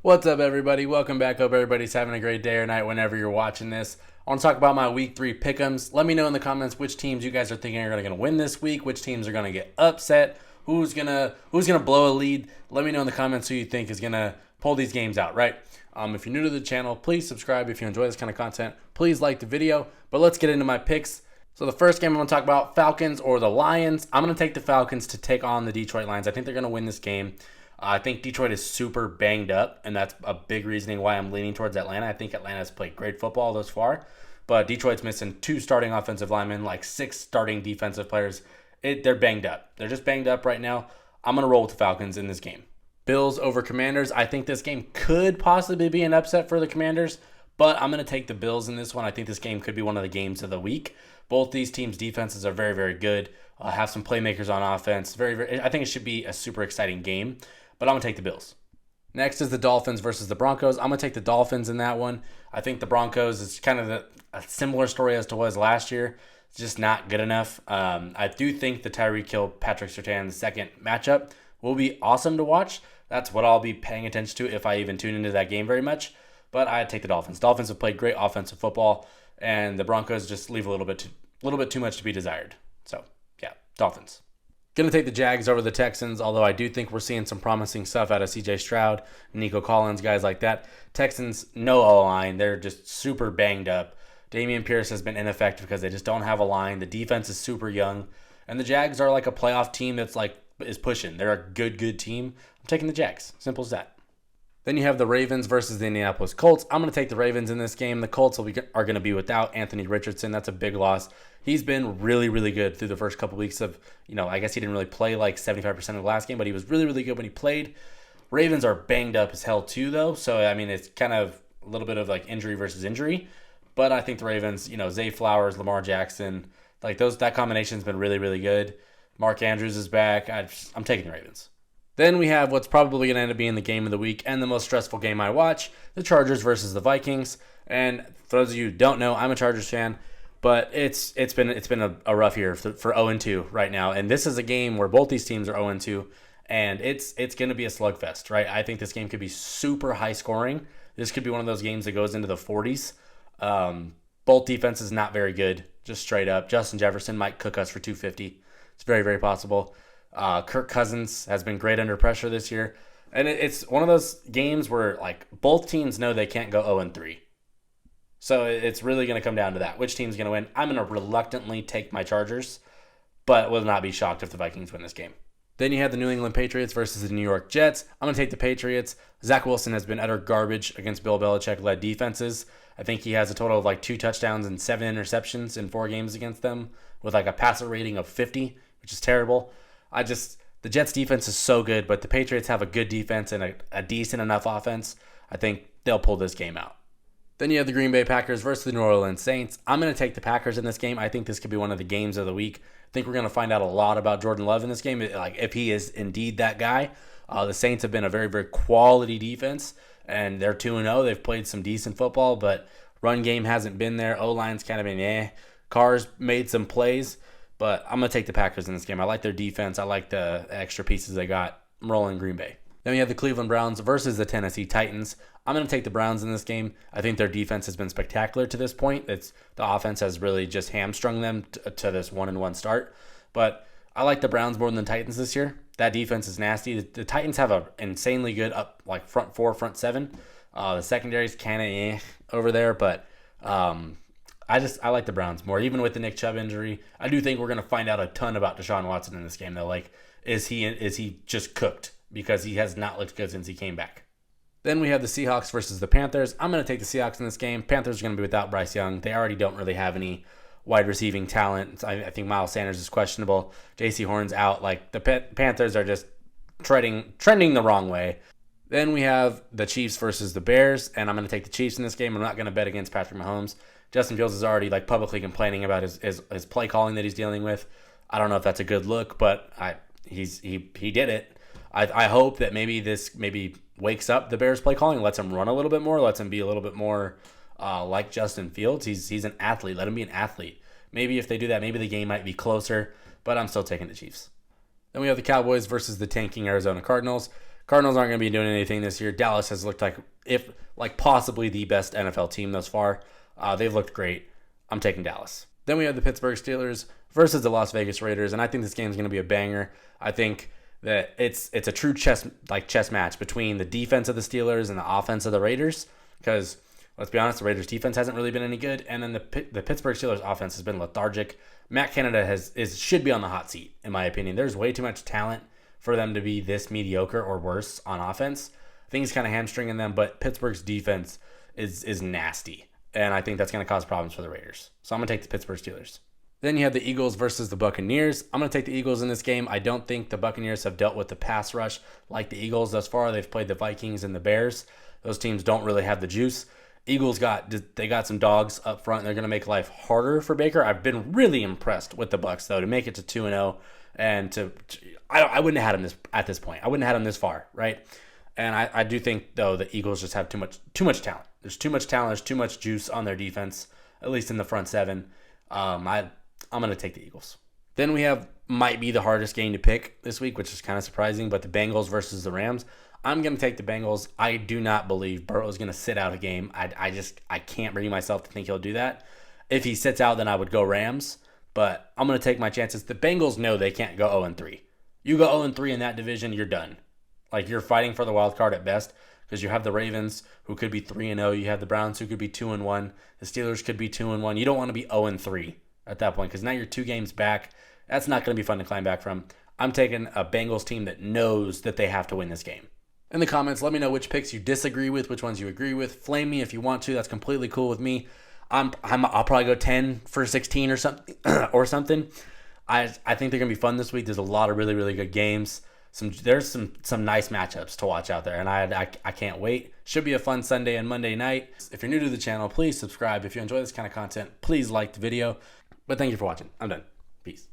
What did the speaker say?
What's up, everybody? Welcome back. Hope everybody's having a great day or night whenever you're watching this. I want to talk about my week 3 pick'ems. Let me know in the comments which teams you guys are thinking are going to win this week, which teams are going to get upset, who's gonna blow a lead. Let me know in the comments who you think is going to pull these games out, right? If you're new to the channel, please subscribe. If you enjoy this kind of content, please like the video. But let's get into my picks. So the first game I'm going to talk about, Falcons or the Lions. I'm going to take the Falcons to take on the Detroit Lions. I think they're going to win this game. I think Detroit is super banged up, and that's a big reasoning why I'm leaning towards Atlanta. I think Atlanta has played great football thus far, but Detroit's missing 2 starting offensive linemen, like 6 starting defensive players. They're banged up. They're just banged up right now. I'm going to roll with the Falcons in this game. Bills over Commanders. I think this game could possibly be an upset for the Commanders, but I'm going to take the Bills in this one. I think this game could be one of the games of the week. Both these teams' defenses are very, very good. Have some playmakers on offense. I think it should be a super exciting game. But I'm going to take the Bills. Next is the Dolphins versus the Broncos. I'm going to take the Dolphins in that one. I think the Broncos is kind of a similar story as to was last year. It's just not good enough. I do think the Tyreek Hill, Patrick Surtain second matchup will be awesome to watch. That's what I'll be paying attention to if I even tune into that game very much. But I take the Dolphins. Dolphins have played great offensive football, and the Broncos just leave a little bit too much to be desired. So, yeah, Dolphins. Going to take the Jags over the Texans, although I do think we're seeing some promising stuff out of C.J. Stroud, Nico Collins, guys like that. Texans, no O-line. They're just super banged up. Dameon Pierce has been ineffective because they just don't have a line. The defense is super young. And the Jags are like a playoff team that's is pushing. They're a good team. I'm taking the Jags. Simple as that. Then you have the Ravens versus the Indianapolis Colts. I'm going to take the Ravens in this game. The Colts are going to be without Anthony Richardson. That's a big loss. He's been really good through the first couple weeks of, I guess he didn't really play like 75% of the last game, but he was really good when he played. Ravens are banged up as hell too, though. So, I mean, it's kind of a little bit of like injury versus injury. But I think the Ravens, Zay Flowers, Lamar Jackson, that combination's been really good. Mark Andrews is back. I'm taking the Ravens. Then we have what's probably going to end up being the game of the week and the most stressful game I watch, the Chargers versus the Vikings. And for those of you who don't know, I'm a Chargers fan, but it's been a rough year for 0-2 right now. And this is a game where both these teams are 0-2, and it's going to be a slugfest, right? I think this game could be super high scoring. This could be one of those games that goes into the 40s. Both defenses not very good, just straight up. Justin Jefferson might cook us for 250. It's very possible. Kirk Cousins has been great under pressure this year. And it's one of those games where both teams know they can't go 0-3. So it's really going to come down to that. Which team's going to win? I'm going to reluctantly take my Chargers, but will not be shocked if the Vikings win this game. Then you have the New England Patriots versus the New York Jets. I'm going to take the Patriots. Zach Wilson has been utter garbage against Bill Belichick-led defenses. I think he has a total of 2 touchdowns and 7 interceptions in 4 games against them with a passer rating of 50, which is terrible. The Jets defense is so good, but the Patriots have a good defense and a decent enough offense. I think they'll pull this game out. Then you have the Green Bay Packers versus the New Orleans Saints. I'm going to take the Packers in this game. I think this could be one of the games of the week. I think we're going to find out a lot about Jordan Love in this game, if he is indeed that guy. The Saints have been a very quality defense, and they're 2-0. They've played some decent football, but run game hasn't been there. O-line's kind of been Carr's made some plays. But I'm going to take the Packers in this game. I like their defense. I like the extra pieces they got. I'm rolling Green Bay. Then we have the Cleveland Browns versus the Tennessee Titans. I'm going to take the Browns in this game. I think their defense has been spectacular to this point. The offense has really just hamstrung them to this 1-1 start. But I like the Browns more than the Titans this year. That defense is nasty. The Titans have an insanely good front 4, front 7. The secondary's kind of over there, but I like the Browns more, even with the Nick Chubb injury. I do think we're going to find out a ton about Deshaun Watson in this game, though. Is he just cooked? Because he has not looked good since he came back. Then we have the Seahawks versus the Panthers. I'm going to take the Seahawks in this game. Panthers are going to be without Bryce Young. They already don't really have any wide receiving talent. I think Miles Sanders is questionable. J.C. Horn's out. The Panthers are just trending the wrong way. Then we have the Chiefs versus the Bears, and I'm going to take the Chiefs in this game. I'm not going to bet against Patrick Mahomes. Justin Fields is already publicly complaining about his play calling that he's dealing with. I don't know if that's a good look, but he did it. I hope that maybe wakes up the Bears play calling, lets him run a little bit more, lets him be a little bit more like Justin Fields. He's an athlete. Let him be an athlete. Maybe if they do that, maybe the game might be closer, but I'm still taking the Chiefs. Then we have the Cowboys versus the tanking Arizona Cardinals. Cardinals aren't going to be doing anything this year. Dallas has looked like possibly the best NFL team thus far. They've looked great. I'm taking Dallas. Then we have the Pittsburgh Steelers versus the Las Vegas Raiders, and I think this game is going to be a banger. I think that it's a true chess match between the defense of the Steelers and the offense of the Raiders, because let's be honest, the Raiders defense hasn't really been any good, and then the Pittsburgh Steelers offense has been lethargic. Matt Canada should be on the hot seat, in my opinion. There's way too much talent for them to be this mediocre or worse on offense. I think he's kind of hamstringing them, but Pittsburgh's defense is nasty, and I think that's going to cause problems for the Raiders. So I'm going to take the Pittsburgh Steelers. Then you have the Eagles versus the Buccaneers. I'm going to take the Eagles in this game. I don't think the Buccaneers have dealt with the pass rush like the Eagles thus far. They've played the Vikings and the Bears. Those teams don't really have the juice. Eagles got some dogs up front, and they're going to make life harder for Baker. I've been really impressed with the Bucs, though, to make it to 2-0, and I wouldn't have had him at this point. I wouldn't have had him this far, right? And I do think, though, the Eagles just have too much talent. There's too much talent. There's too much juice on their defense, at least in the front seven. I'm going to take the Eagles. Then we have might be the hardest game to pick this week, which is kind of surprising, but the Bengals versus the Rams. I'm going to take the Bengals. I do not believe Burrow's going to sit out a game. I can't bring myself to think he'll do that. If he sits out, then I would go Rams, but I'm going to take my chances. The Bengals know they can't go 0-3. You go 0-3 in that division, you're done. Like, you're fighting for the wild card at best, because you have the Ravens, who could be 3-0. You have the Browns, who could be 2-1. The Steelers could be 2-1. You don't want to be 0-3 at that point, because now you're 2 games back. That's not going to be fun to climb back from. I'm taking a Bengals team that knows that they have to win this game. In the comments, let me know which picks you disagree with, which ones you agree with. Flame me if you want to. That's completely cool with me. I'll probably go 10 for 16 or something. I think they're gonna be fun this week. There's a lot of really, really good games. There's some nice matchups to watch out there, and I can't wait. Should be a fun Sunday and Monday night. If you're new to the channel, please subscribe. If you enjoy this kind of content, please like the video. But thank you for watching. I'm done. Peace.